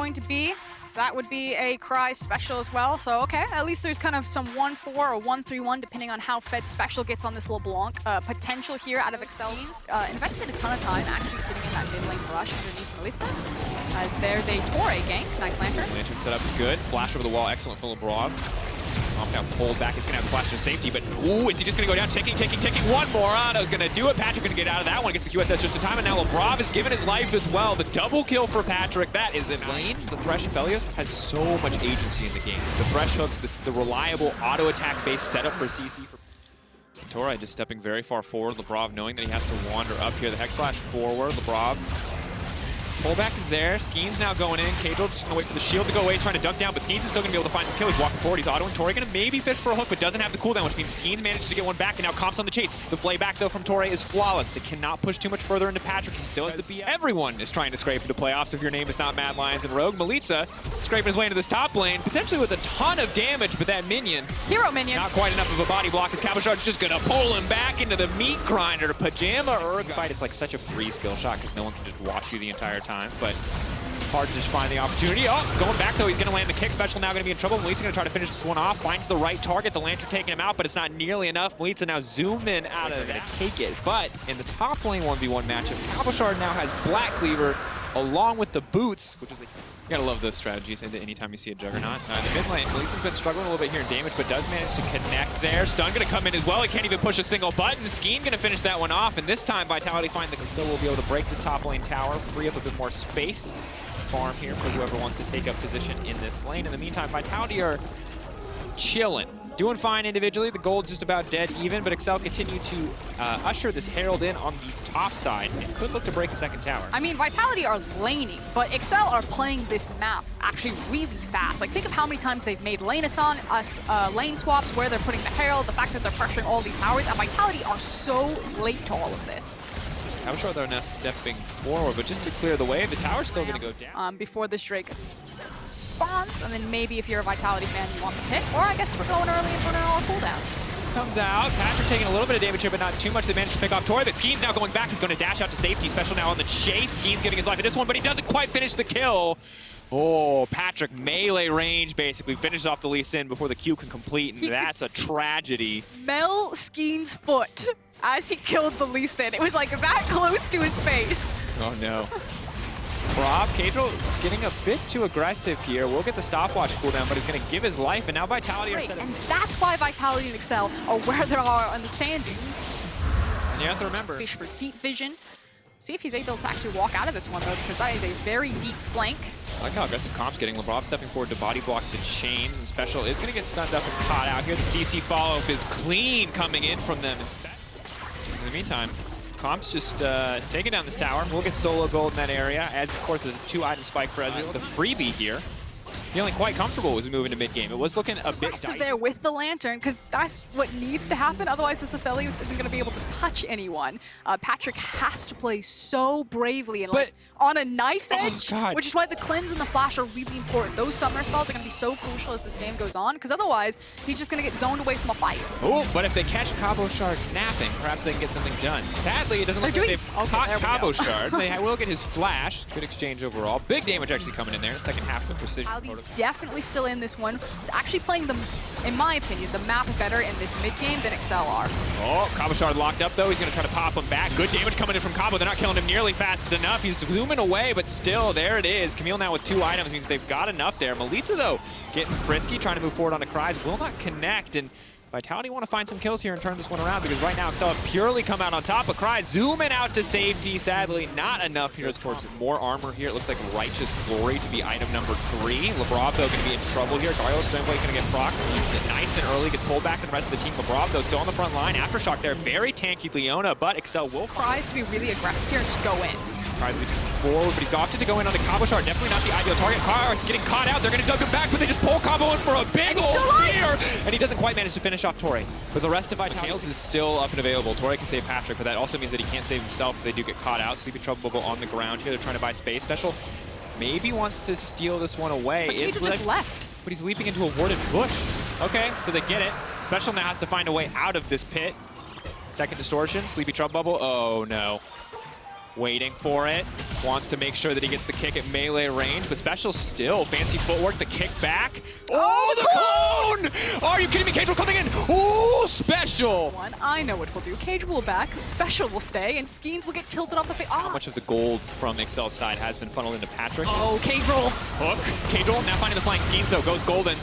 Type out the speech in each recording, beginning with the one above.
going to be. That would be a Cry special as well. So, okay, at least there's kind of some 1-4 or 1-3-1, depending on how Fed special gets on this LeBlanc. Potential here out of Excel's. Invested a ton of time actually sitting in that mid lane rush underneath Melitza. As there's a Torre gank. Nice Lantern. Lantern setup is good. Flash over the wall, excellent from LeBron. Now pulled back, he's gonna have to flash to safety, but ooh, is he just gonna go down? Taking. One more on, I was gonna do it. Patrick gonna get out of that one, gets the QSS just in time, and now LeBron is given his life as well. The double kill for Patrick, that is in lane. The Thresh Felios has so much agency in the game. The Thresh hooks, the reliable auto attack based setup for CC. Torre just stepping very far forward. LeBron knowing that he has to wander up here. The Hex Flash forward, LeBron. Pullback is there. Skeen's now going in. KazaLoLL just going to wait for the shield to go away, trying to dunk down, but Skeen's is still going to be able to find his kill. He's walking forward. He's autoing. Torre going to maybe fish for a hook, but doesn't have the cooldown, which means Skeen manages to get one back, and now Comp's on the chase. The flay back, though, from Torre is flawless. They cannot push too much further into Patrick. He still has the BS. Everyone is trying to scrape into playoffs if your name is not Mad Lions and Rogue. Melitza scraping his way into this top lane, potentially with a ton of damage, but that minion. Hero minion. Not quite enough of a body block as KazaLoLL's just going to pull him back into the meat grinder. Pajama Urg fight. It's like such a free skill shot because no one can just watch you the entire time, but hard to just find the opportunity. Oh, going back though, he's going to land the kick special, now going to be in trouble. Melitza going to try to finish this one off, finds the right target, the Lantern taking him out, but it's not nearly enough. Melitza now zoom in out of that, take it. But in the top lane 1v1 matchup, KazaLoLL now has Black Cleaver along with the boots, which is you gotta love those strategies anytime you see a Juggernaut. The mid lane, Melitza's been struggling a little bit here in damage, but does manage to connect there. Stun gonna come in as well. He can't even push a single button. Skeen gonna finish that one off, and this time Vitality find the still will be able to break this top lane tower, free up a bit more space. Farm here for whoever wants to take up position in this lane. In the meantime, Vitality are chilling. Doing fine individually. The gold's just about dead even, but Excel continue to usher this Herald in on the top side and could look to break a second tower. I mean, Vitality are laning, but Excel are playing this map actually really fast. Like, think of how many times they've made lane lane swaps where they're putting the Herald, the fact that they're pressuring all these towers, and Vitality are so late to all of this. I'm sure they're now stepping forward, but just to clear the way, the tower's still going to go down. Before this Drake spawns, and then maybe if you're a Vitality fan, you want the pick, or I guess we're going early and running all our cooldowns. Comes out, Patrick taking a little bit of damage here, but not too much. They managed to pick off Torre, but Skeen's now going back. He's going to dash out to safety, special now on the chase. Skeen's giving his life at this one, but he doesn't quite finish the kill. Oh, Patrick melee range basically finishes off the Lee Sin before the Q can complete, and that's a tragedy. Mel Skeen's foot as he killed the Lee Sin. It was like that close to his face. Oh no. Rob, KazaLoLL getting a bit too aggressive here. We'll get the stopwatch cooldown, but he's going to give his life, and now Vitality are set up. And that's why Vitality and Excel are where they are on the standings. And you have to remember. Fish for deep vision. See if he's able to actually walk out of this one, though, because that is a very deep flank. I like how aggressive Comp's getting. LeBron stepping forward to body block the chains, and Special is going to get stunned up and caught out here. The CC follow-up is clean coming in from them. In the meantime, Comp's just taking down this tower. We'll get solo gold in that area, as of course there's a 2-item spike for Ezreal. The freebie here, feeling quite comfortable as we move into mid-game. It was looking a bit dicey there with the Lantern, because that's what needs to happen. Otherwise, this Aphelios isn't going to be able to touch anyone. Patrick has to play so bravely and like, on a knife's edge, which is why the cleanse and the flash are really important. Those summoner spells are going to be so crucial as this game goes on, because otherwise, he's just going to get zoned away from a fight. Oh, but if they catch KazaLoLL napping, perhaps they can get something done. Sadly, it doesn't look like they've caught KazaLoLL. They will get his flash. Good exchange overall. Big damage actually coming in there. The second half of the precision. Definitely still in this one. It's actually playing them, in my opinion, the map better in this mid game than Excel are. Oh, KazaLoLL locked up though. He's going to try to pop him back. Good damage coming in from Cabo. They're not killing him nearly fast enough. He's zooming away, but still, there it is. Camille now with 2 items means they've got enough there. Melitza though, getting frisky, trying to move forward onto Cries. Will not connect, and Vitality want to find some kills here and turn this one around, because right now Excel have purely come out on top. But Cries zooming out to safety. Sadly, not enough here. Towards more armor here. It looks like Righteous Glory to be item number 3. LeBron though going to be in trouble here. Dario Stanway going to get procced. Uses it nice and early. Gets pulled back to the rest of the team. LeBron though still on the front line. Aftershock there. Very tanky Leona, but Excel will Cries to be really aggressive here and just go in. Tries to be forward, but he's opted to go in on the KazaLoLL. Definitely not the ideal target. Car's getting caught out. They're going to dunk him back, but they just pull Cabo in for a big old spear. And he doesn't quite manage to finish off Torre. But the rest of Vitality is still up and available. Torre can save Patrick, but that also means that he can't save himself if they do get caught out. Sleepy Trouble Bubble on the ground here. They're trying to buy space. Special maybe wants to steal this one away. But Keita just left. But he's leaping into a warded bush. Okay, so they get it. Special now has to find a way out of this pit. Second distortion. Sleepy Trouble Bubble. Oh, no. Waiting for it. Wants to make sure that he gets the kick at melee range, but Special still. Fancy footwork, the kick back. Oh, the clone! Are you kidding me? Cage coming in. Oh, Special! I know what we'll do. Cage will back, Special will stay, and Skeens will get tilted off the face. How much of the gold from Excel's side has been funneled into Patrick? Oh, Cage roll. Hook. Cage roll, now finding the flying Skeens though. Goes golden.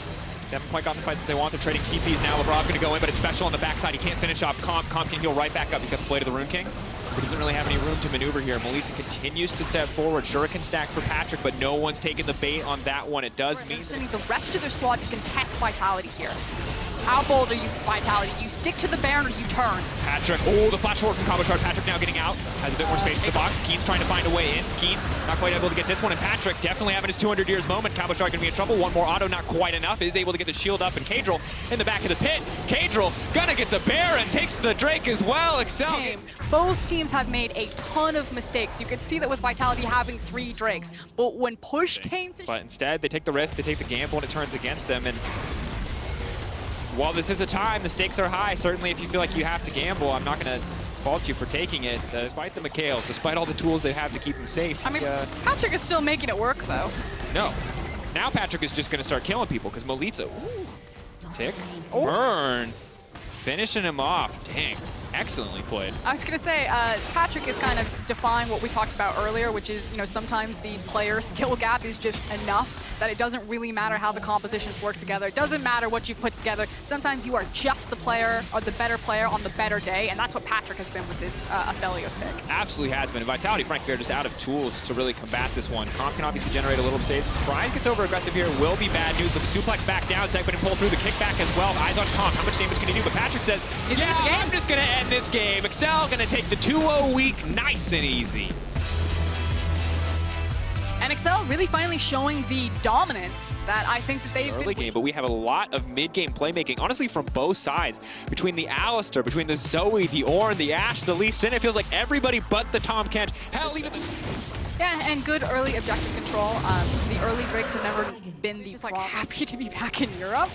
They haven't quite got the fight that they want. They're trading keepies now. LeBron's going to go in, but it's Special on the backside. He can't finish off Comp. Comp can heal right back up. He's got the Blade of the Rune King. He doesn't really have any room to maneuver here. Melita continues to step forward. Shuriken stack for Patrick, but no one's taking the bait on that one. It does mean sending the rest of their squad to contest Vitality here. How bold are you, Vitality? Do you stick to the Baron or do you turn? Patrick, oh, the flash forward from KazaLoLLCShighlights. Patrick now getting out. Has a bit more space in the box. Skeens trying to find a way in. Skeens not quite able to get this one. And Patrick definitely having his 200 years moment. KazaLoLLCShighlights going to be in trouble. One more auto, not quite enough. Is able to get the shield up. And Kadril in the back of the pit. Kadril gonna get the Baron. Takes the Drake as well. Excel. Both teams have made a ton of mistakes. You could see that with Vitality having 3 Drakes. But when push came to... But instead, they take the risk. They take the gamble, and it turns against them. And while this is a time, the stakes are high. Certainly, if you feel like you have to gamble, I'm not going to fault you for taking it. Despite the McHales, despite all the tools they have to keep him safe. I mean, Patrick is still making it work, though. No. Now Patrick is just going to start killing people because Melita, tick, burn, finishing him off. Dang, excellently played. I was going to say, Patrick is kind of defying what we talked about earlier, which is, you know, sometimes the player skill gap is just enough that it doesn't really matter how the compositions work together. It doesn't matter what you put together. Sometimes you are just the player or the better player on the better day, and that's what Patrick has been with this Aphelios pick. Absolutely has been. And Vitality, frankly, are just out of tools to really combat this one. Comp can obviously generate a little space. Brian gets over aggressive here. Will be bad news, but the suplex back down. Segment and pull through the kickback as well. Eyes on Comp. How much damage can he do? But Patrick says, I'm just going to end this game. Excel going to take the 2-0 week nice and easy. And Excel really finally showing the dominance that I think that they've early game, but we have a lot of mid-game playmaking, honestly, from both sides. Between the Alistar, between the Zoe, the Ornn, the Ashe, the Lee Sin, it feels like everybody but the Tahm Kench. Hell, even yeah, and good early objective control. The early Drakes have never been the just like happy to be back in Europe.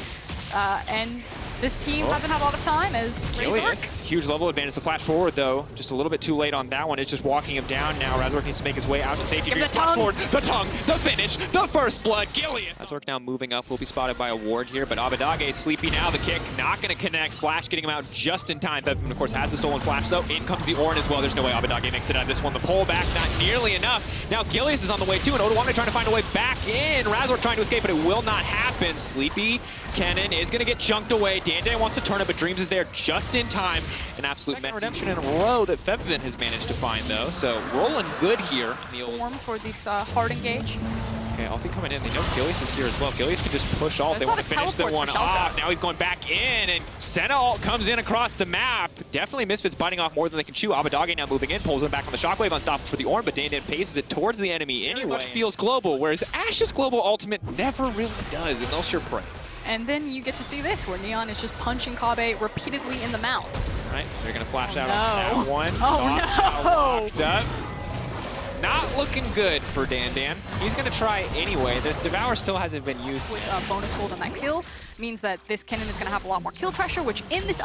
And this team hasn't had a lot of time as Razork. Huge level advantage to flash forward, though. Just a little bit too late on that one. It's just walking him down now. Razork needs to make his way out to safety. The tongue. Forward, the tongue, the finish, the first blood. Gilius. Razork now moving up. Will be spotted by a ward here, but Abbedagge sleepy now. The kick not going to connect. Flash getting him out just in time. Peppermint, of course, has the stolen flash, though. In comes the Ornn as well. There's no way Abbedagge makes it out of this one. The pull back, not nearly enough. Now Gilius is on the way, too, and Odoamne trying to find a way back in. Razork trying to escape, but it will not happen. Sleepy Kennen is going to get chunked away. Dan wants to turn it, but Dreams is there just in time. An absolute redemption in a row that Fevvin has managed to find, though. So rolling good here. Form for this hard engage. Okay, Alti coming in. They know Gilius is here as well. Gilius can just push ult. They want to finish the one off. Now he's going back in, and Senna ult comes in across the map. Definitely Misfits biting off more than they can chew. Abbedagge now moving in, pulls him back on the shockwave, unstoppable for the Ornn, but Dan paces it towards the enemy anyway. Much feels global, whereas Ashe's global ultimate never really does, unless you're prey. And then you get to see this, where Neon is just punching Kobbe repeatedly in the mouth. All right, they're going to flash out on that one. Oh, no! Locked up. Not looking good for Dan. He's going to try anyway. This Devour still hasn't been used. With bonus gold on that kill means that this Kennen is going to have a lot more kill pressure, which in this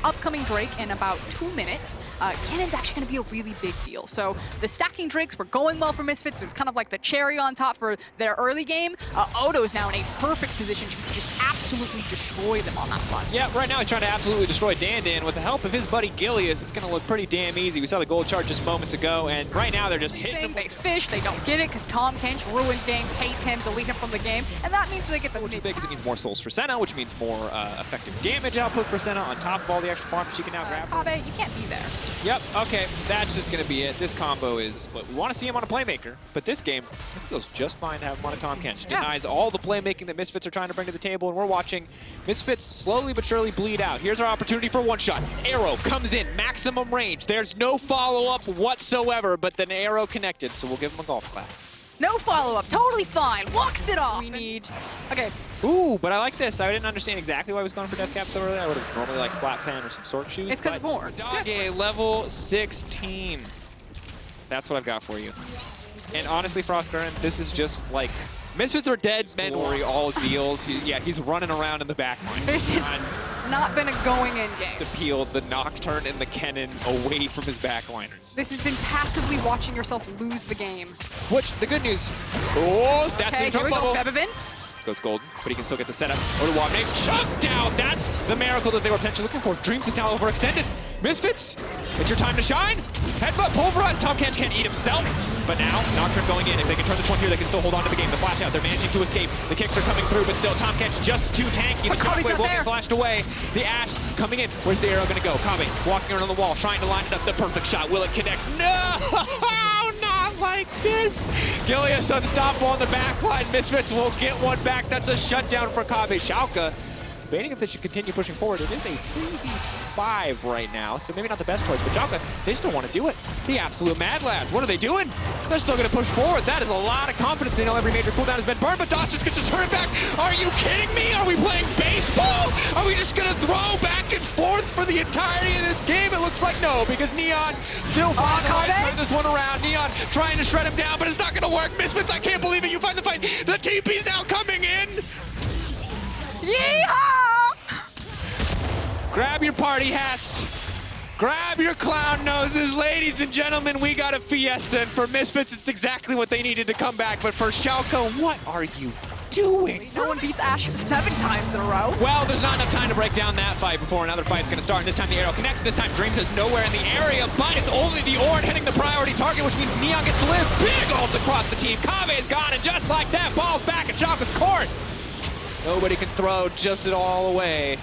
upcoming Drake in about 2 minutes, Kennen's actually going to be a really big deal. So the stacking Drakes were going well for Misfits. It was kind of like the cherry on top for their early game. Odo is now in a perfect position to just absolutely destroy them on that front. Yeah, right now he's trying to absolutely destroy Dan. With the help of his buddy Gilius, it's going to look pretty damn easy. We saw the gold chart just moments ago, and right now they're just hitting him. They fish, they don't get it because Tahm Kench ruins games, hates him, delete him from the game, and that means they get the which is big because it means more souls for Senna, which means more effective damage output for Senna on top of all the extra farm that she can now grab. Kobbe, you can't be there. Yep, okay, that's just going to be it. This combo is what we want to see him on a playmaker, but this game, it feels just fine to have him on a Tahm Kench. Denies all the playmaking that Misfits are trying to bring to the table, and we're watching Misfits slowly but surely bleed out. Here's our opportunity for one shot. Arrow comes in, maximum range. There's no follow-up whatsoever, but then arrow connected, so we'll give him a golf clap. No follow-up, totally fine, walks it off. We need, okay. Ooh, but I like this. I didn't understand exactly why I was going for Death Cap so early. I would have normally like flat pen or some sword shoes. It's because of Ornn. Abbedagge, level 16. That's what I've got for you. And honestly, Frostgurn, this is just like Misfits are dead men. All Zeals. Yeah, he's running around in the back line. not been a going-in game. Just to peel the Nocturne and the Kennen away from his backliners. This has been passively watching yourself lose the game. Which, the good news, stats Okay, in the here we trunk go, bubble. Bebevin. Goes golden, but he can still get the setup. Oduwamne chucked out. That's the miracle that they were potentially looking for. Dreams is now overextended. Misfits, it's your time to shine. Headbutt pulverized. Tom Kench can't eat himself. But now, Nocturne going in. If they can turn this one here, they can still hold on to the game. The flash out, they're managing to escape. The kicks are coming through, but still, Tom Kench just too tanky. The Shockwave will get flashed away. The Ash coming in. Where's the arrow gonna go? Kabe walking around the wall, trying to line it up. The perfect shot. Will it connect? No! Not like this. Gilius unstoppable on the back line. Misfits will get one back. That's a shutdown for Kabe. Schalke debating if they should continue pushing forward. It is a 3v5 right now, so maybe not the best choice, but Schalke, they still want to do it. The absolute Mad Lads, what are they doing? They're still going to push forward. That is a lot of confidence. They know every major cooldown has been burned, but Doss just gets to turn it back. Are you kidding me? Are we playing baseball? Are we just going to throw back and forth for the entirety of this game? It looks like no, because Neon still turn this one around. Neon trying to shred him down, but it's not going to work. Misfits, I can't believe it. You find the fight. The TP's now coming in. Yeehaw! Grab your party hats. Grab your clown noses. Ladies and gentlemen, we got a fiesta. And for Misfits, it's exactly what they needed to come back. But for Schalke, what are you doing? No one beats Ash 7 times in a row. Well, there's not enough time to break down that fight before another fight's going to start. And this time the arrow connects. This time Dreams is nowhere in the area, but it's only the Ornn hitting the priority target, which means Neon gets to live. Big ult across the team. Kave's gone, and just like that, ball's back at Schalke's court. Nobody can throw just it all away.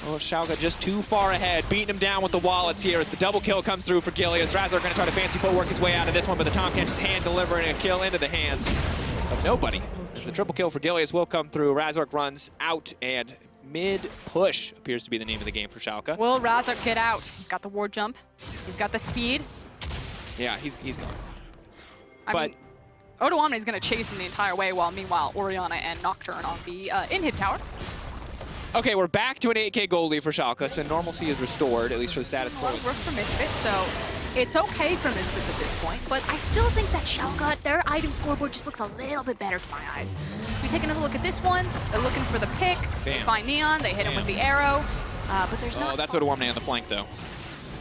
Oh, Schalke just too far ahead, beating him down with the wallets here as the double kill comes through for Gilius. Razor going to try to fancy footwork his way out of this one, but the Tom Kench's hand delivering a kill into the hands of nobody. As the triple kill for Gilius will come through, Razork runs out, and mid-push appears to be the name of the game for Schalke. Will Razork get out? He's got the ward jump. He's got the speed. Yeah, he's gone. I mean, Oduwamne is going to chase him the entire way, while meanwhile Orianna and Nocturne on the in-hit tower. Okay, we're back to an 8K goal lead for Schalke, so normalcy is restored, at least for the status quo. A lot of work for Misfits, so it's okay for Misfits at this point, but I still think that Schalke, their item scoreboard just looks a little bit better to my eyes. We take another look at this one, they're looking for the pick, they find Neon, they hit him with the arrow, but there's not... Oh, that's Oduwamne on the flank, though.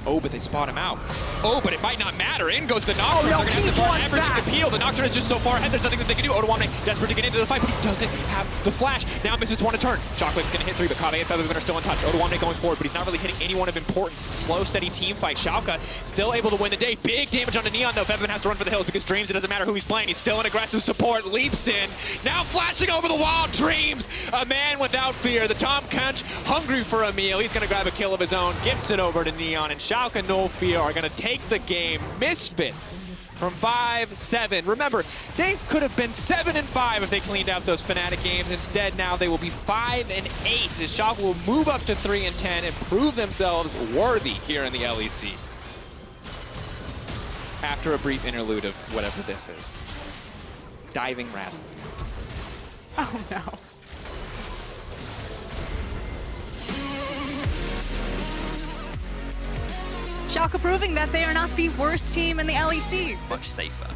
Oh, but they spot him out. Oh, but it might not matter. In goes the Nocturne. Oh, no, They're going to have to everything to peel. The Nocturne is just so far ahead, there's nothing that they can do. Oduwamne desperate to get into the fight, but he doesn't have the flash. Now Misfits want to turn. Shockwave's going to hit 3, but Kabe and Featherman are still in touch. Oduwamne going forward, but he's not really hitting anyone of importance. It's a slow, steady team fight. Schalke still able to win the day. Big damage onto Neon, though. Featherman has to run for the hills because Dreams, it doesn't matter who he's playing. He's still an aggressive support. Leaps in. Now flashing over the wall. Dreams, a man without fear. The Tom Kench, hungry for a meal. He's going to grab a kill of his own. Gifts it over to Neon, and Schalke, no fear, are going to take the game. Misfits from 5-7. Remember, they could have been 7-5 if they cleaned out those Fnatic games. Instead, now they will be 5-8 as Schalke will move up to 3-10 and prove themselves worthy here in the LEC. After a brief interlude of whatever this is. Diving Rasmus. Oh no. Schalke proving that they are not the worst team in the LEC. Much safer.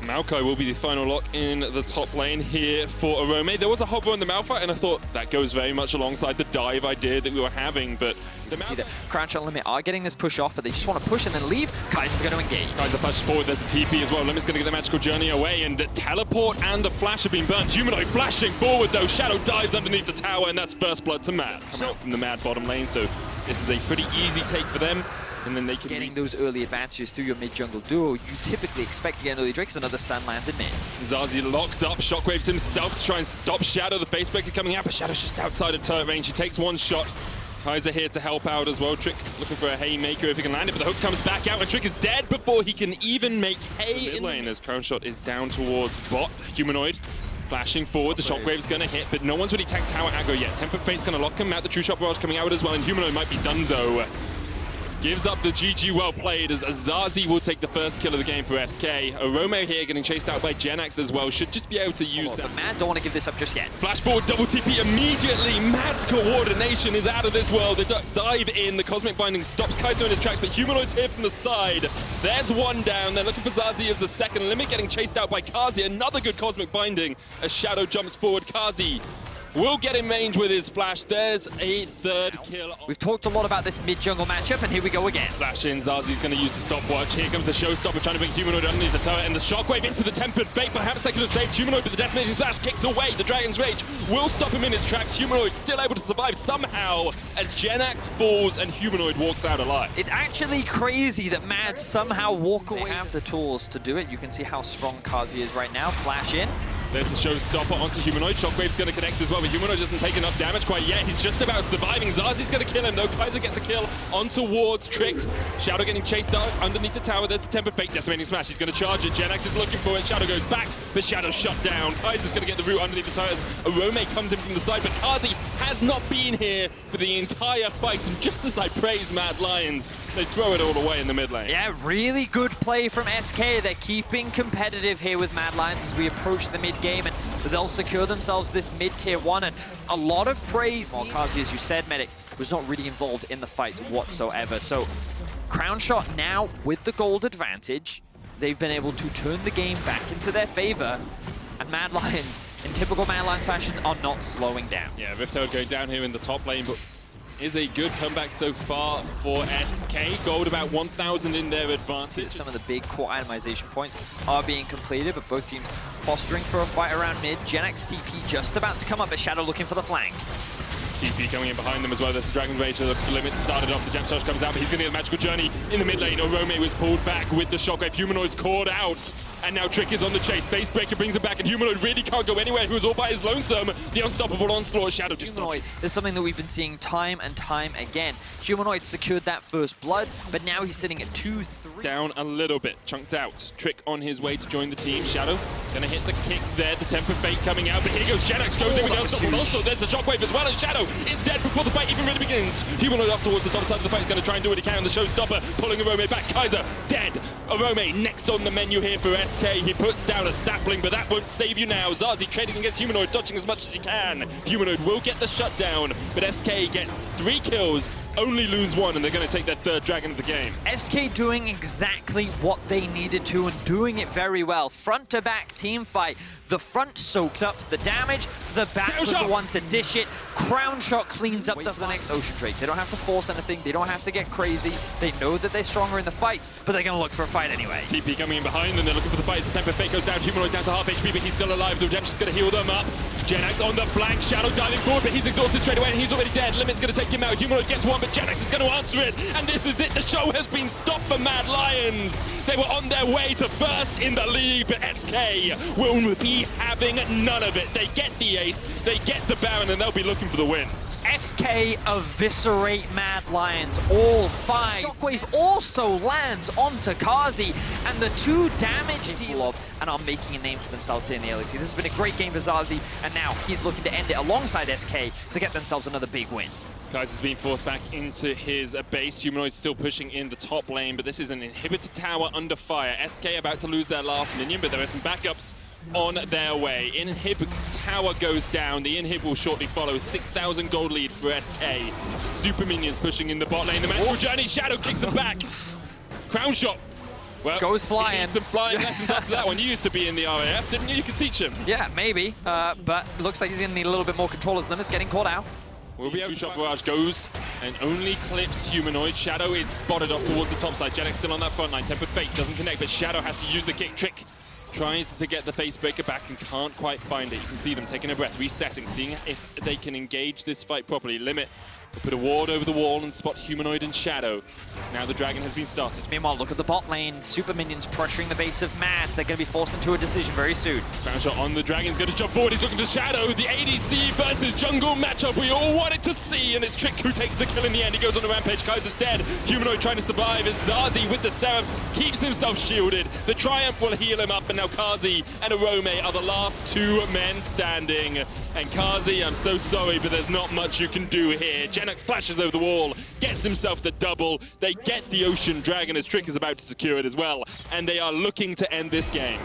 Maokai will be the final lock in the top lane here for Arome. There was a hover on the Malphite, and I thought that goes very much alongside the dive idea that we were having, but the See that Crouch and Limit are getting this push off, but they just want to push and then leave. Kaiser's going to engage. Kaiser flashes forward, there's a TP as well. Limit's going to get the magical journey away, and the teleport and the flash have been burnt. Humanoid flashing forward though. Shadow dives underneath the tower, and that's first blood to Mad. Come out from the Mad bottom lane, so this is a pretty easy take for them. And then they can getting those early advantages through your mid-jungle duo, you typically expect to get an early Drake, so another stun lands in mid. Zazi locked up, Shockwaves himself to try and stop Shadow. The facebreaker coming out, but Shadow's just outside of turret range. He takes one shot. Kaiser here to help out as well. Trick looking for a haymaker if he can land it, but the hook comes back out, and Trick is dead before he can even make hay in lane as Crown Shot is down towards bot. Humanoid flashing forward, the Shockwave's going to hit, but no one's really tagged tower aggro yet. Tempered Fate's going to lock him out, the True Shot Barrage coming out as well, and Humanoid might be donezo. Gives up the GG, well played, as Azazi will take the first kill of the game for SK. Arome here getting chased out by Genax as well, should just be able to use that. But Mad don't want to give this up just yet. Flash forward, double TP immediately. Mad's coordination is out of this world. They dive in, the Cosmic Binding stops Kaiser in his tracks, but Humanoid's here from the side. There's one down, they're looking for Zazi as the second. Limit getting chased out by Kazi, another good Cosmic Binding as Shadow jumps forward. Kazi will get in range with his flash. There's a third kill. We've talked a lot about this mid-jungle matchup, and here we go again. Flash in, Zazi's going to use the stopwatch. Here comes the showstopper trying to bring Humanoid underneath the turret, and the shockwave into the tempered fate. Perhaps they could have saved Humanoid, but the decimating splash kicked away. The Dragon's Rage will stop him in his tracks. Humanoid still able to survive somehow as Genax falls and Humanoid walks out alive. It's actually crazy that Mad somehow walk away. They have the tools to do it. You can see how strong Kazi is right now. Flash in. There's the showstopper onto Humanoid. Shockwave's going to connect as well, but Humanoid doesn't take enough damage quite yet. He's just about surviving. Zazi's going to kill him, though. Kaiser gets a kill on towards Tricked. Shadow getting chased out underneath the tower. There's the Tempered Fate Decimating Smash. He's going to charge it. Genax is looking for it. Shadow goes back, but Shadow's shut down. Kaiser's going to get the root underneath the tires. Arome comes in from the side, but Kazi has not been here for the entire fight. And just as I praise Mad Lions, they throw it all away in the mid lane. Yeah, really good play from SK. They're keeping competitive here with Mad Lions as we approach the mid game, and they'll secure themselves this mid-tier 1, and a lot of praise. While Kazi, as you said, Medic, was not really involved in the fight whatsoever. So Crown Shot now with the gold advantage. They've been able to turn the game back into their favor, and Mad Lions, in typical Mad Lions fashion, are not slowing down. Yeah, Riftoad going down here in the top lane, but is a good comeback so far for SK. Gold about 1,000 in their advantage. Some of the big core itemization points are being completed, but both teams posturing for a fight around mid. Genax TP just about to come up, but Shadow looking for the flank. TP coming in behind them as well. There's the Dragon Rage. The limit started off. The Jump Charge comes out, but he's going to get a magical journey in the mid lane. Orome was pulled back with the Shockwave. Humanoid's caught out. And now Trick is on the chase. Facebreaker brings him back, and Humanoid really can't go anywhere. He was all by his lonesome. The unstoppable onslaught. Shadow just Humanoid is something that we've been seeing time and time again. Humanoid secured that first blood, but now he's sitting at 2-3. Down a little bit, chunked out. Trick on his way to join the team. Shadow gonna hit the kick there. The Temper Fate coming out, but here goes Genax, goes in with the unstoppable. Also, there's the Shockwave as well, and Shadow is dead before the fight even really begins. Humanoid off towards the top side of the fight. He's gonna try and do what he can. The showstopper pulling Arome back. Kaiser dead. Arome next on the menu here for SK. He puts down a sapling, but that won't save you now. Zazi trading against Humanoid, dodging as much as he can. Humanoid will get the shutdown, but SK get 3 kills, only lose 1, and they're going to take their 3rd dragon of the game. SK doing exactly what they needed to, and doing it very well. Front to back team fight. The front soaks up the damage, the back was the one to dish it. Crown Shot cleans up the next Ocean Drake. They don't have to force anything, they don't have to get crazy. They know that they're stronger in the fights, but they're going to look for a fight anyway. TP coming in behind them, they're looking for the fight. The Temper Fate goes down, Humanoid down to half HP, but he's still alive. The Redemption's going to heal them up. Genax on the flank, Shadow diving forward, but he's exhausted straight away, and he's already dead. Limit's going to take him out. Humanoid gets 1, but Genax is going to answer it, and this is it. The show has been stopped for Mad Lions. They were on their way to first in the league, but SK will be having none of it. They get the ace, they get the Baron, and they'll be looking for the win. SK eviscerate Mad Lions, all 5. Shockwave also lands onto Kazi, and the 2 damage deal of, and are making a name for themselves here in the LEC. This has been a great game for Zazi, and now he's looking to end it alongside SK to get themselves another big win. Kaiser's being forced back into his base. Humanoid's still pushing in the top lane, but this is an inhibitor tower under fire. SK about to lose their last minion, but there are some backups on their way. Inhib tower goes down. The inhib will shortly follow. 6,000 gold lead for SK. Super minions pushing in the bot lane. The magical journey. Shadow kicks him back. Crown Shot. Well, goes flying. Some flying lessons after that one. You used to be in the RAF, didn't you? You could teach him. Yeah, maybe. But looks like he's going to need a little bit more control as Limit's getting caught out. Will be able to. True Shot Barrage goes and only clips Humanoid. Shadow is spotted off towards the top side. Genax still on that front line. Tempered Fate doesn't connect, but Shadow has to use the kick. Trick tries to get the Facebreaker back and can't quite find it. You can see them taking a breath, resetting, seeing if they can engage this fight properly. Limit to put a ward over the wall and spot Humanoid and Shadow. Now the Dragon has been started. Meanwhile, look at the bot lane. Super minions pressuring the base of Mad. They're going to be forced into a decision very soon. Crown Shot on the Dragon's going to jump forward. He's looking to Shadow. The ADC versus jungle matchup we all wanted to see. And it's Trick who takes the kill in the end. He goes on the rampage. Kaiser's dead. Humanoid trying to survive as Zazi with the Seraphs keeps himself shielded. The Triumph will heal him up. And now Kazi and Arome are the last 2 men standing. And Kazi, I'm so sorry, but there's not much you can do here. Genax flashes over the wall, gets himself the double. They get the Ocean Dragon as Trick is about to secure it as well. And they are looking to end this game.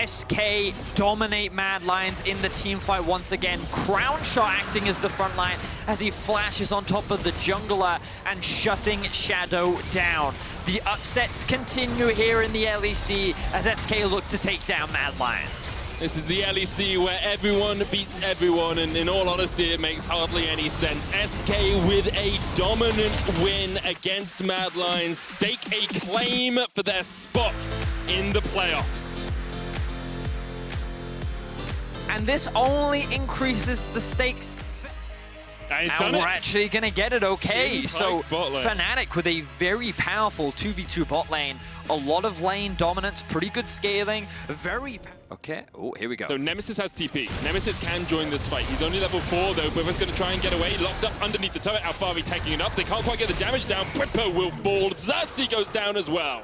SK dominate Mad Lions in the team fight once again. Crown Shot acting as the front line as he flashes on top of the jungler and shutting Shadow down. The upsets continue here in the LEC as SK look to take down Mad Lions. This is the LEC where everyone beats everyone, and in all honesty, it makes hardly any sense. SK with a dominant win against Mad Lions stake a claim for their spot in the playoffs. And this only increases the stakes. And we're actually going to get it okay. So Fnatic with a very powerful 2v2 bot lane. A lot of lane dominance, pretty good scaling, very... Okay, oh, here we go. So Nemesis has TP. Nemesis can join this fight. He's only level 4 though. Bwippo's going to try and get away. Locked up underneath the turret. Alphari taking it up. They can't quite get the damage down. Bwippo will fall. Xerxes goes down as well.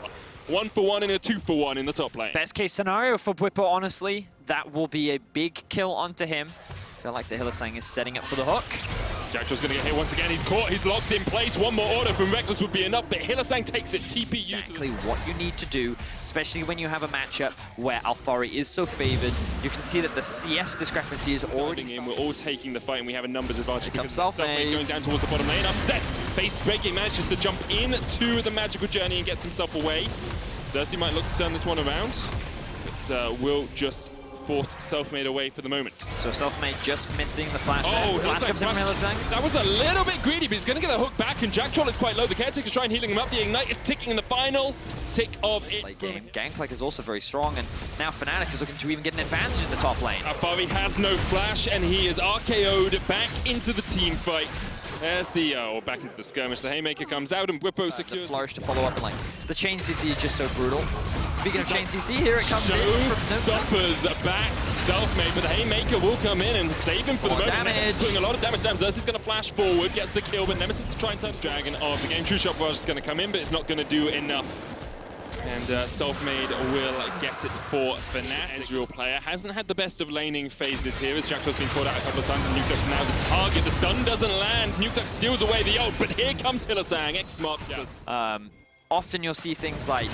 1-for-1 and a 2-for-1 in the top lane. Best case scenario for Bwippo, honestly. That will be a big kill onto him. I feel like the Hylissang is setting up for the hook. Jacktro's going to get hit once again. He's caught. He's locked in place. One more order from Rekkles would be enough, but Hylissang takes it. TP exactly what you need to do, especially when you have a matchup where Alphari is so favored. You can see that the CS discrepancy is already in. We're all taking the fight, and we have a numbers advantage. Here comes Selfmade going down towards the bottom lane. Upset. Base breaking manages to jump into the magical journey and gets himself away. Xerxes might look to turn this one around, but will just force Selfmade away for the moment. So Selfmade just missing the flash. Oh, flash comes in from Hylissang. That was a little bit greedy, but he's going to get the hook back, and Jacktroll is quite low. The Caretaker's trying healing him up. The Ignite is ticking in the final tick of it. Late game. Gangplank is also very strong, and now Fnatic is looking to even get an advantage in the top lane. Alphari has no flash, and he is RKO'd back into the team fight. There's the, back into the skirmish. The Haymaker comes out, and Bwippo secures the flourish to follow up. Like, the chain CC is just so brutal. Speaking of chain CC, here it comes in. Showstoppers back, Selfmade, but the Haymaker will come in and save him for the moment. Nemesis doing a lot of damage down. Xerxes is going to flash forward, gets the kill, but Nemesis can try and turn the dragon of the game. True Shot Barrage is going to come in, but it's not going to do enough. And Selfmade will get it for Fnatic. Ezreal player hasn't had the best of laning phases here, as Jacktro's been caught out a couple of times, and Nukeduck's now the target. The stun doesn't land. Nukeduck steals away the ult, but here comes Hylissang. X marks often you'll see things like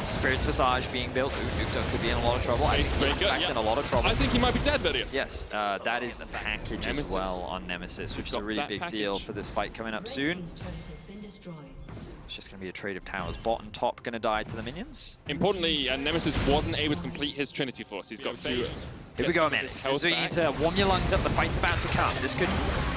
Spirit's Visage being built. Nukeduck could be in a lot of trouble. I think he's in a lot of trouble. I think he might be dead, Virius. Yes, that is a package as well on Nemesis, which is a really big deal for this fight coming up soon. It's just going to be a trade of towers. Bot and top going to die to the minions. Importantly, Nemesis wasn't able to complete his Trinity Force. He's got to... Here we go, man. So you need to warm your lungs up. The fight's about to come. This could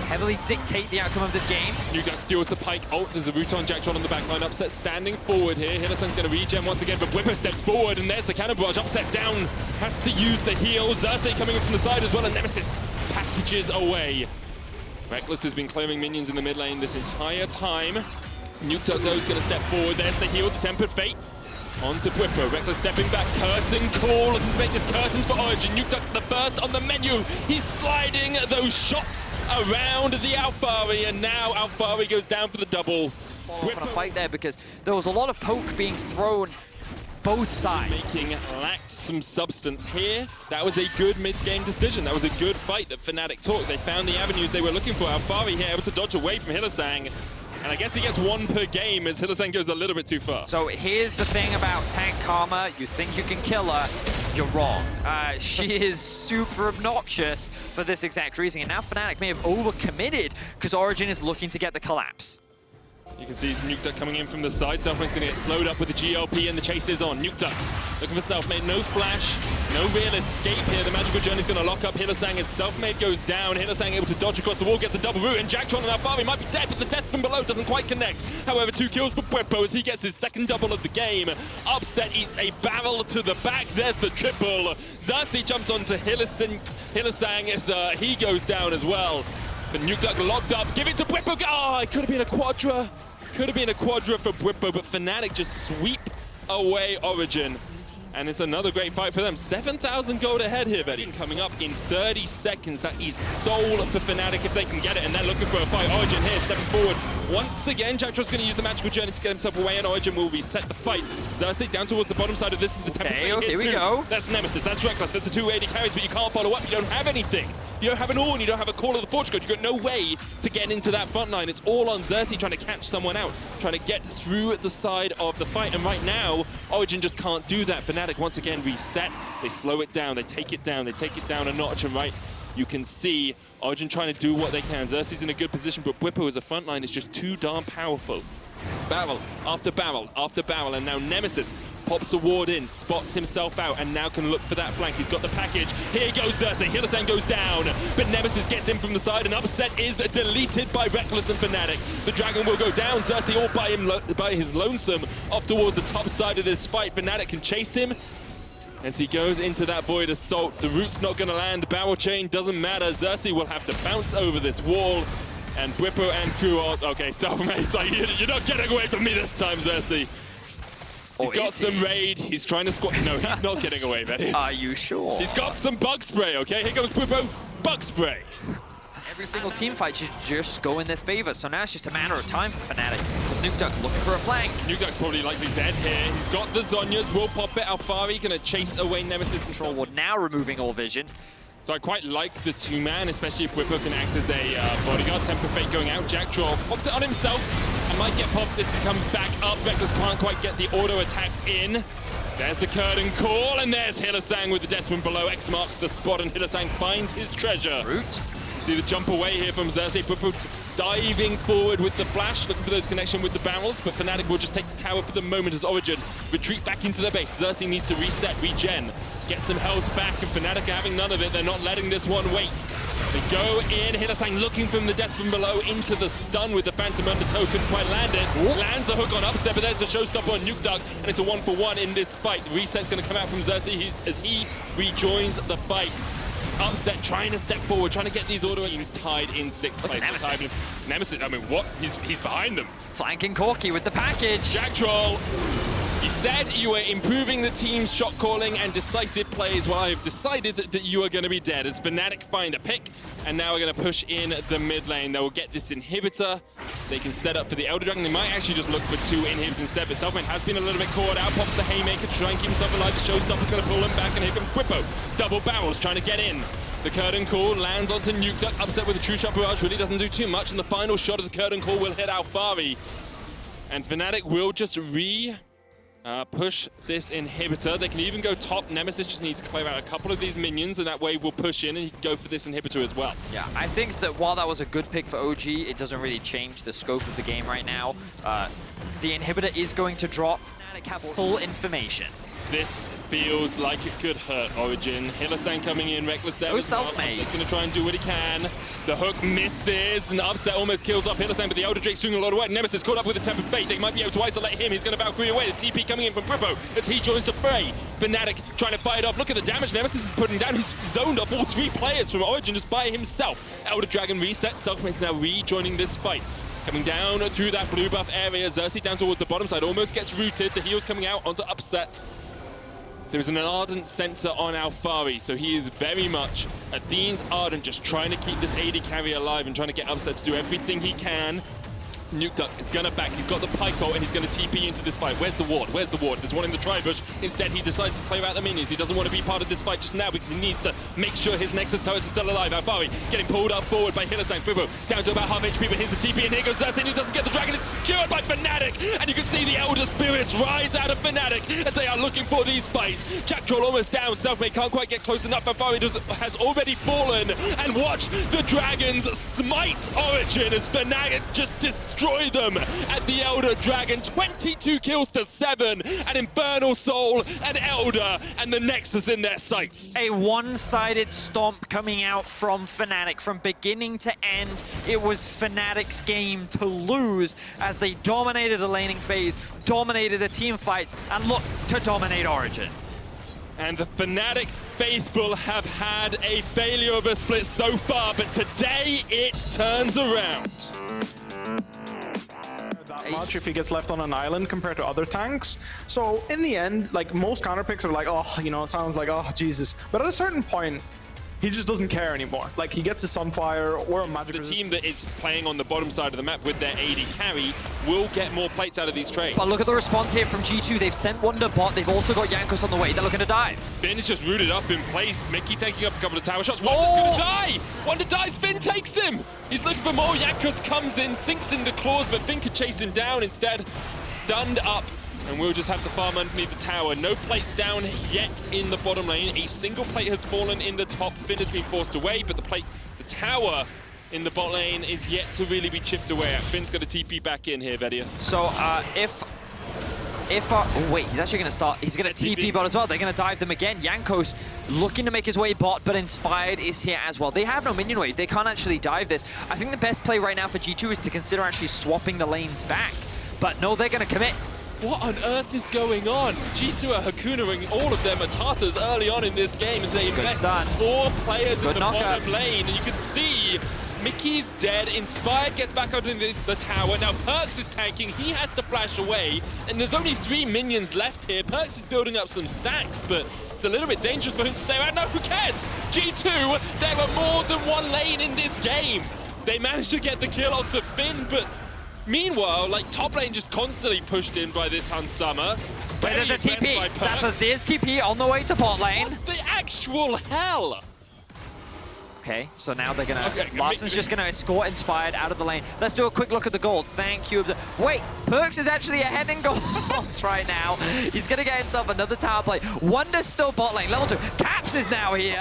heavily dictate the outcome of this game. Nukeduck steals the Pike ult. There's a root on Jacktroll on the backline. Upset standing forward here. Hylissang's going to regen once again, but Bwippo steps forward, and there's the cannon barrage. Upset down. Has to use the heal. Xerxes coming in from the side as well, and Nemesis packages away. Rekkles has been clearing minions in the mid lane this entire time. Nukeduck, though, is going to step forward. There's the heal, the Tempered Fate. Onto Bwippo. Rekkles stepping back. Curtain call. Looking to make this curtains for Origin. Nukeduck the first on the menu. He's sliding those shots around the Alphari, and now Alphari goes down for the double. We're going to fight there because there was a lot of poke being thrown both sides. Lacked some substance here. That was a good mid-game decision. That was a good fight that Fnatic took. They found the avenues they were looking for. Alphari here able to dodge away from Hylissang. And I guess he gets one per game as Hylissang goes a little bit too far. So here's the thing about Tank Karma. You think you can kill her, you're wrong. She is super obnoxious for this exact reason. And now Fnatic may have overcommitted because Origin is looking to get the collapse. You can see Nukeduck coming in from the side. Selfmade's going to get slowed up with the GLP, and the chase is on. Nukeduck looking for Selfmade. No flash, no real escape here. The magical journey's going to lock up Hylissang as Selfmade goes down. Hylissang able to dodge across the wall, gets the double root, and Jacktroll and Alphari might be dead, but the death from below doesn't quite connect. However, 2 kills for Bwippo as he gets his second double of the game. Upset eats a barrel to the back. There's the triple. Xerxes jumps onto Hylissang as he goes down as well. But Nukeduck locked up. Give it to Bwippo. Oh, it could have been a quadra. Could have been a quadra for Bwippo, but Fnatic just sweep away Origin. And it's another great fight for them. 7,000 gold ahead here, Betty. Coming up in 30 seconds. That is soul for Fnatic if they can get it. And they're looking for a fight. Origin here, stepping forward. Once again, Jacktro's going to use the magical journey to get himself away, and Origin will reset the fight. Xerxes down towards the bottom side of this is the temple. Okay, here we go. That's Nemesis, that's Rekkles, that's the 280 carries, but you can't follow up. You don't have anything. You don't have an Ornn, you don't have a Call of the Forge Code. You've got no way to get into that front line. It's all on Xerxes trying to catch someone out, trying to get through the side of the fight. And right now, Origin just can't do that. Fnatic once again reset. They slow it down, they take it down a notch, and right, you can see Origin trying to do what they can. Xerxes in a good position, but Bwippo as a front line is just too darn powerful. Barrel after barrel after barrel, and now Nemesis pops a ward in, spots himself out, and now can look for that flank. He's got the package. Here goes Xerxes. HyliSang goes down, but Nemesis gets in from the side, and Upset is deleted by Rekkles and Fnatic. The Dragon will go down. Xerxes all by his lonesome off towards the top side of this fight. Fnatic can chase him as he goes into that Void Assault. The root's not going to land. Barrel chain doesn't matter. Xerxes will have to bounce over this wall. And Bwipo and crew are... Okay, Selfmade's like, you're not getting away from me this time, Xerxes. He's got some raid. He's trying to squat. No, he's not getting away, Betty. Are you sure? He's got some bug spray, okay? Here goes Bwipo. Bug spray. Every single team fight should just go in this favor, so now it's just a matter of time for Fnatic. As Nukeduck looking for a flank. Nukeduck's probably likely dead here. He's got the Zhonya's, will pop it. Alphari gonna chase away Nemesis and Control Ward now removing all vision. So I quite like the two-man, especially if Bwipo can act as a bodyguard. Temper Fate going out. Jack Troll pops it on himself and might get popped as he comes back up. Rekkles can't quite get the auto attacks in. There's the curtain call, and there's HyliSang with the death from below. X marks the spot, and HyliSang finds his treasure. Root. See the jump away here from Xerxes. Bwipo diving forward with the flash, looking for those connection with the barrels, but Fnatic will just take the tower for the moment as Origin retreat back into their base. Xerxes needs to reset, regen, get some health back, and Fnatic are having none of it. They're not letting this one wait. They go in, HyliSang looking from the death from below into the stun with the Phantom Undertow, couldn't quite land it. Ooh. Lands the hook on Upset, but there's a showstopper on Nukeduck, and it's a 1-for-1 in this fight. Reset's gonna come out from Xerxes as he rejoins the fight. Upset trying to step forward, trying to get these auto teams tied in 6th place. Nemesis, I mean, what? He's behind them. Flanking Corki with the package. Jack Troll. You said you were improving the team's shot calling and decisive plays. Well, I've decided that you are going to be dead as Fnatic find a pick, and now we're going to push in the mid lane. They will get this inhibitor. They can set up for the Elder Dragon. They might actually just look for 2 inhibs instead, but Selfmade has been a little bit caught out. Pops the Haymaker to try and keep himself alive. The Showstopper's going to pull him back, and here comes Bwipo. Double barrels trying to get in. The curtain call lands onto Nukeduck. Upset with the True Shot Barrage really doesn't do too much, and the final shot of the curtain call will hit Alphari. And Fnatic will just push this inhibitor. They can even go top. Nemesis just needs to clear out a couple of these minions, and that wave will push in, and he can go for this inhibitor as well. Yeah, I think that while that was a good pick for OG, it doesn't really change the scope of the game right now. The inhibitor is going to drop. Fnatic have full information. This feels like it could hurt Origin. HyliSang coming in, Rekkles there. Selfmade. He's going to try and do what he can. The hook misses, and Upset almost kills off HyliSang, but the Elder Drake's swinging a lot of weight. Nemesis caught up with the Temper Fate. They might be able to isolate him. He's going to Valkyrie away. The TP coming in from Bwipo as he joins the fray. Fnatic trying to fight off. Look at the damage Nemesis is putting down. He's zoned off all 3 players from Origin just by himself. Elder Dragon resets. Selfmade's now rejoining this fight. Coming down through that blue buff area. Xerxes down towards the bottom side. Almost gets rooted. The heal's coming out onto Upset. There's an Ardent sensor on Alphari, so he is very much Athene's Ardent, just trying to keep this AD carry alive and trying to get Upset to do everything he can. Nukeduck is gonna back. He's got the Pike ult and he's gonna TP into this fight. Where's the ward? Where's the ward? There's one in the tri-bush. Instead, he decides to play out the minions. He doesn't want to be part of this fight just now because he needs to make sure his Nexus towers are still alive. Alphari getting pulled up forward by HyliSang. Bwipo down to about half HP, but here's the TP, and here goes Xerxes, who doesn't get the dragon. It's secured by Fnatic, and you can see the Elder Spirits rise out of Fnatic as they are looking for these fights. Jack Troll almost down. Selfmade can't quite get close enough. Alphari has already fallen, and watch the dragons smite Origin as Fnatic just destroy them. At the Elder Dragon, 22 kills to 7, an Infernal Soul, an Elder, and the Nexus in their sights. A one-sided stomp coming out from Fnatic. From beginning to end, it was Fnatic's game to lose as they dominated the laning phase, dominated the team fights, and looked to dominate Origin. And the Fnatic faithful have had a failure of a split so far, but today it turns around. Much if he gets left on an island compared to other tanks. So in the end, like, most counter picks are like, oh, you know, it sounds like, oh, Jesus. But at a certain point, he just doesn't care anymore. Like, he gets his Sunfire or a magic resist. The team that is playing on the bottom side of the map with their AD carry will get more plates out of these trades. But look at the response here from G2. They've sent Wonder bot. They've also got Jankos on the way. They're looking to dive. Finn is just rooted up in place. Mickey taking up a couple of tower shots. Wonder's gonna die! Wonder dies, Finn takes him! He's looking for more. Jankos comes in, sinks in the claws, but Finn could chase him down instead. Stunned up. And we'll just have to farm underneath the tower. No plates down yet in the bottom lane. A single plate has fallen in the top. Finn has been forced away, but the tower in the bot lane is yet to really be chipped away at. Finn's got a TP back in here, Vedius. So if If oh wait, he's actually going to start. He's going to TP bot as well. They're going to dive them again. Jankos looking to make his way bot, but Inspired is here as well. They have no minion wave. They can't actually dive this. I think the best play right now for G2 is to consider actually swapping the lanes back. But no, they're going to commit. What on earth is going on? G2 are Hakunaing all of them at Tartars early on in this game, and they met 4 players in the bottom lane, and you can see Mickey's dead. Inspired gets back underneath the tower. Now Perkz is tanking. He has to flash away, and there's only 3 minions left here. Perkz is building up some stacks, but it's a little bit dangerous for him to say, no, who cares? G2, there were more than 1 lane in this game. They managed to get the kill onto Finn, but meanwhile, like, top lane just constantly pushed in by this Hansama. Wait, there's a TP. That's a Z's TP on the way to bot lane. What the actual hell? Okay, so now they're gonna... Larsen's just gonna escort Inspired out of the lane. Let's do a quick look at the gold. Thank you. Wait, Perkz is actually ahead in gold right now. He's gonna get himself another tower play. Wonder's still bot lane. Level 2. Caps is now here.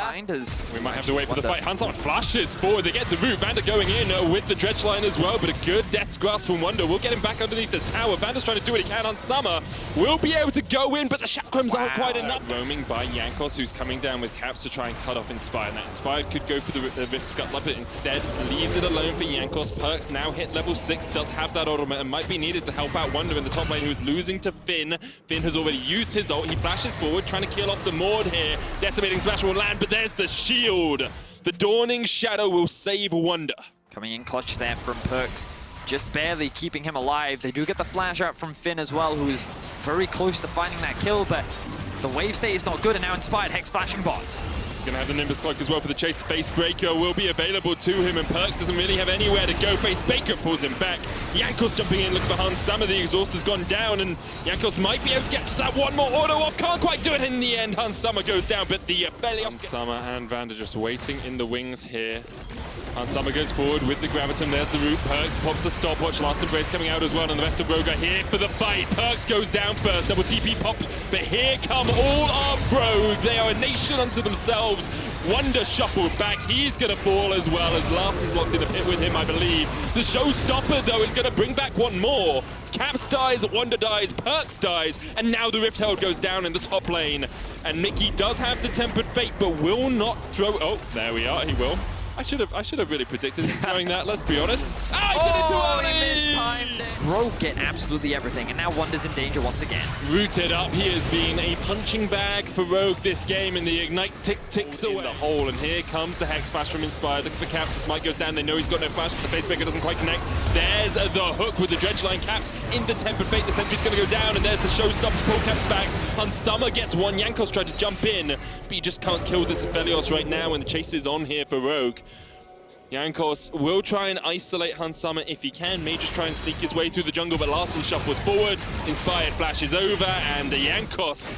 We might have to wait for the fight. Hansama flashes forward. They get the root. Vander going in with the dredge line as well, but a good Death's Grasp from Wonder. We'll get him back underneath this tower. Vander's trying to do what he can on Summer. Will be able to go in, but the chakrams aren't quite enough. Roaming by Jankos, who's coming down with Caps to try and cut off Inspired. Now Inspired could go for the Rift Scuttler, but instead leaves it alone for Jankos. Perkz now hit level 6, does have that ultimate and might be needed to help out Wonder in the top lane, who's losing to Finn. Finn has already used his ult. He flashes forward, trying to kill off the Maud here. Decimating Smash will land, but there's the shield. The Dawning Shadow will save Wonder. Coming in clutch there from Perkz. Just barely keeping him alive. They do get the flash out from Finn as well, who's very close to finding that kill, but the wave state is not good, and now Inspired Hex flashing bot. He's going to have the Nimbus Cloak as well for the chase. The Face Breaker will be available to him, and Perkz doesn't really have anywhere to go. Face Breaker pulls him back. Jankos jumping in, looking for Hansama. The exhaust has gone down, and Jankos might be able to get to that one more auto off. Can't quite do it in the end. Hansama goes down, but the Aphelios... Hansama and Vander just waiting in the wings here. Hansama goes forward with the Graviton. There's the root. Perkz pops the stopwatch. Last Embrace coming out as well, and the rest of Rogue are here for the fight. Perkz goes down first. Double TP popped, but here come all of Rogue. They are a nation unto themselves. Wonder shuffled back. He's going to fall as well, as Larsen's locked in a pit with him, I believe. The showstopper, though, is going to bring back one more. Caps dies, Wonder dies, Perkz dies, and now the Rift Herald goes down in the top lane. And Mickey does have the Tempered Fate, but will not throw... Oh, there we are. He will. I should have really predicted him throwing that, let's be honest. He did it too early! He mistimed it. Rogue get absolutely everything, and now Wonder's in danger once again. Rooted up, he has been a punching bag for Rogue this game, and the Ignite ticks away in the hole, and here comes the Hex Flash from Inspired. Looking for Caps, the Smite goes down, they know he's got no flash, but the Facebreaker doesn't quite connect. There's the hook with the Dredge Line. Caps in the Tempered Fate, the Sentry's gonna go down, and there's the showstopper, pull Caps back. Hansama gets one, Jankos tried to jump in, but you just can't kill this Aphelios right now, and the chase is on here for Rogue. Jankos will try and isolate Hansama if he can, may just try and sneak his way through the jungle, but Larsen shuffles forward, Inspired flashes over, and the Jankos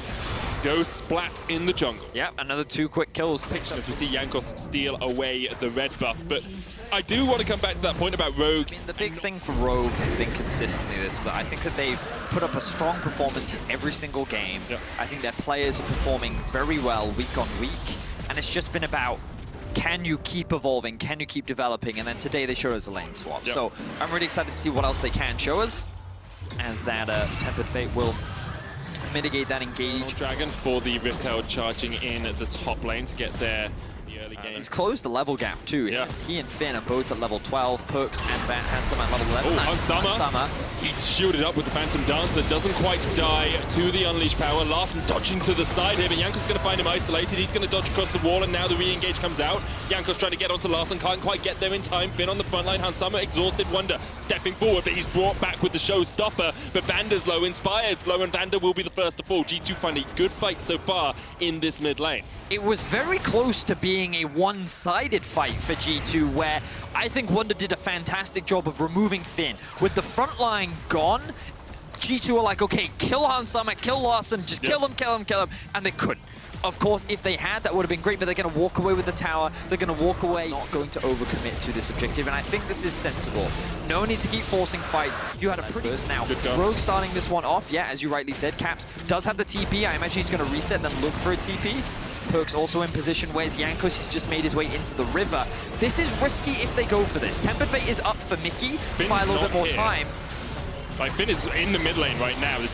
goes splat in the jungle. Yep, another 2 quick kills picked up. As we see Jankos steal away the red buff, but I do want to come back to that point about Rogue. I mean, the big thing for Rogue has been consistently this, but I think that they've put up a strong performance in every single game. Yep. I think their players are performing very well week on week, and it's just been about, can you keep evolving? Can you keep developing? And then today they showed us a lane swap. Yep. So I'm really excited to see what else they can show us, as that Tempered Fate will mitigate that engage. Dragon for the Rift Herald charging in the top lane to get there. Early game. He's closed the level gap too. Yeah. He and Finn are both at level 12. Perkz and Hansama at level 11. Oh, Hansama. He's shielded up with the Phantom Dancer. Doesn't quite die to the Unleashed power. Larsen dodging to the side here, but Jankos going to find him isolated. He's going to dodge across the wall, and now the re-engage comes out. Jankos trying to get onto Larsen. Can't quite get there in time. Finn on the front line. Hansama exhausted. Wonder stepping forward, but he's brought back with the showstopper. But Vander's low. Inspired's low, and Vander will be the first to fall. G2 find a good fight so far in this mid lane. It was very close to being a one-sided fight for G2, where I think Wonder did a fantastic job of removing Finn. With the front line gone, G2 were like, okay, kill Hansama, kill Larsen, just kill him, and they couldn't. Of course, if they had, that would have been great, but they're going to walk away with the tower. They're going to walk away, not going to overcommit to this objective, and I think this is sensible. No need to keep forcing fights. You had a pretty... Now, Rogue starting this one off, yeah, as you rightly said, Caps does have the TP. I imagine he's going to reset, then look for a TP. Perkz also in position, where's Jankos? He's just made his way into the river. This is risky if they go for this. Tempered Fate is up for Mickey by a little bit more time. Like, Finn is in the mid lane right now. The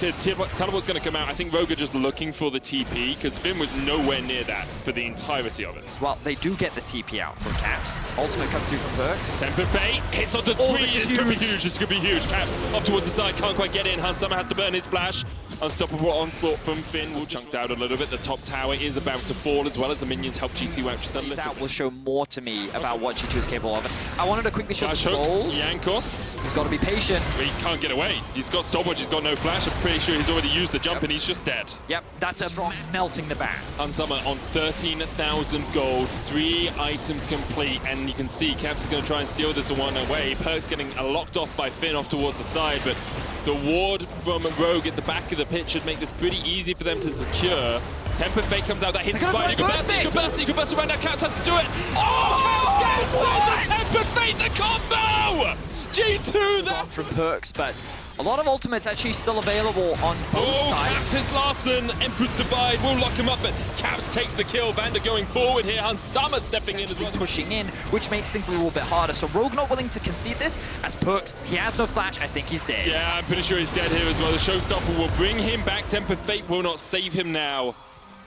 teleport's going to come out. I think Rogue are just looking for the TP, because Finn was nowhere near that for the entirety of it. Well, they do get the TP out from Caps. Ultimate comes through from Perks. Temper Fate hits onto Oh, three. this is This could be huge. huge. This could be huge. Caps up towards the side, can't quite get in. Hans Summer has to burn his flash. Unstoppable onslaught from Finn will chunked out a little bit. The top tower is about to fall as well as the minions help G2 out just a These little out bit. will show more to me about what G2 is capable of. I wanted to quickly show Flash the hook, gold. Yankos. He's got to be patient. But he can't get away. He's got stopwatch, he's got no flash. I'm pretty sure he's already used the jump and he's just dead. Yep, that's a strong melting the back. Unsummer on 13,000 gold, 3 items complete, and you can see Caps is going to try and steal this one away. Perk's getting locked off by Finn off towards the side, but the ward from Rogue at the back of the pit should make this pretty easy for them to secure. Temper Fate comes out, that hits the They're spine. gonna You try can and burst it, you can burst it right now. Caps has to do it. Oh, Caps gets the Temper Fate, the combo! G2 there! From Perks, but a lot of ultimates actually still available on both Caps sides. hits Larson. Empress Divide will lock him up, but Caps takes the kill. Vander going forward here. Hans Summer stepping in as well. Pushing in, which makes things a little bit harder. So Rogue not willing to concede this. As Perks, he has no flash. I think he's dead. Yeah, I'm pretty sure he's dead here as well. The Showstopper will bring him back. Temper Fate will not save him now.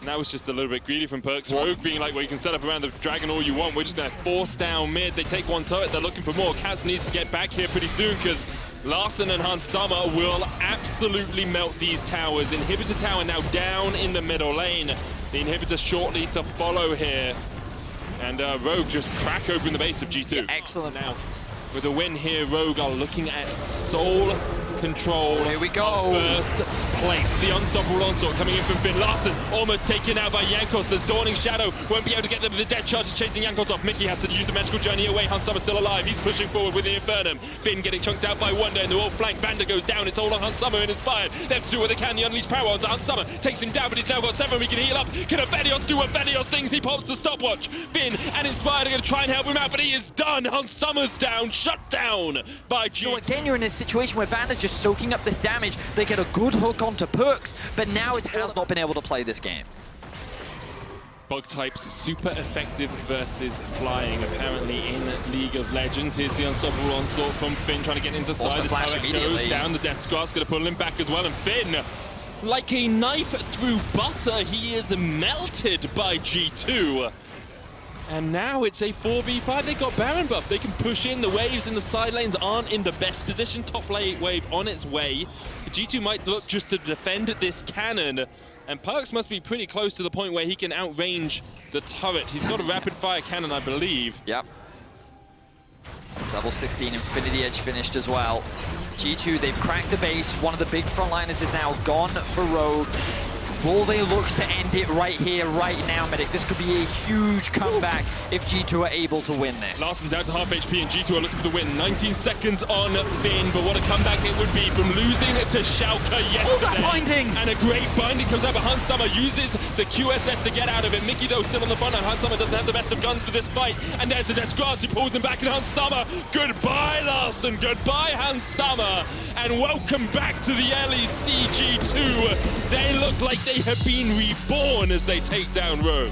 And that was just a little bit greedy from Perks. Rogue being like, well, you can set up around the dragon all you want. We're just going to force down mid. They take one turret. They're looking for more. Caps needs to get back here pretty soon because Larson and Hans Summer will absolutely melt these towers. Inhibitor tower now down in the middle lane. The Inhibitor shortly to follow here. And Rogue just crack open the base of G2. Yeah, excellent. Now, with a win here, Rogue are looking at sole control. Here we go. First place. The unstoppable onslaught coming in from Finn. Larson almost taken out by Yankos. There's Dawning Shadow. Won't be able to get them. The dead charge is chasing Yankos off. Mickey has to use the magical journey away. Hans Summer still alive. He's pushing forward with the Infernum. Finn getting chunked out by Wonder in the wall flank. Vander goes down. It's all on Hans Summer and Inspired. They have to do what they can. The Unleashed Power onto Hans Summer. Takes him down, but he's now got 7. We can heal up. Can Avenios do Avenios things? He pops the stopwatch. Finn and Inspired are going to try and help him out, but he is done. Hans Summer's down. Shut down by G2. So again, you're in this situation where Vander just soaking up this damage. They get a good hook onto Perks, but now it has not been able to play this game. Bug types super effective versus flying, apparently in League of Legends. Here's the unstoppable onslaught from Finn trying to get into the side. The flash turret immediately. goes down, the Death's Grasp going to pull him back as well, and Finn, like a knife through butter, he is melted by G2. And now it's a 4v5. They got Baron buff. They can push in. The waves in the side lanes aren't in the best position. Top lane wave on its way. G2 might look just to defend this cannon. And Perks must be pretty close to the point where he can outrange the turret. He's got a rapid fire cannon, I believe. Yep. Level 16 Infinity Edge finished as well. G2, they've cracked the base. One of the big frontliners is now gone for Rogue. Will they look to end it right here, right now, Medic? This could be a huge comeback if G2 are able to win this. Larson down to half HP and G2 are looking for the win. 19 seconds on Finn, but what a comeback it would be from losing to Schalke yesterday. Oh, that binding! And a great binding comes out, but Hans Summer uses the QSS to get out of it. Mickey, though, still on the front, and Hans Summer doesn't have the best of guns for this fight. And there's the Desgrass who pulls him back, and Hans Summer. Goodbye, Larson. Goodbye, Hans Summer. And welcome back to the LEC G2. They look like they have been reborn as they take down Rogue.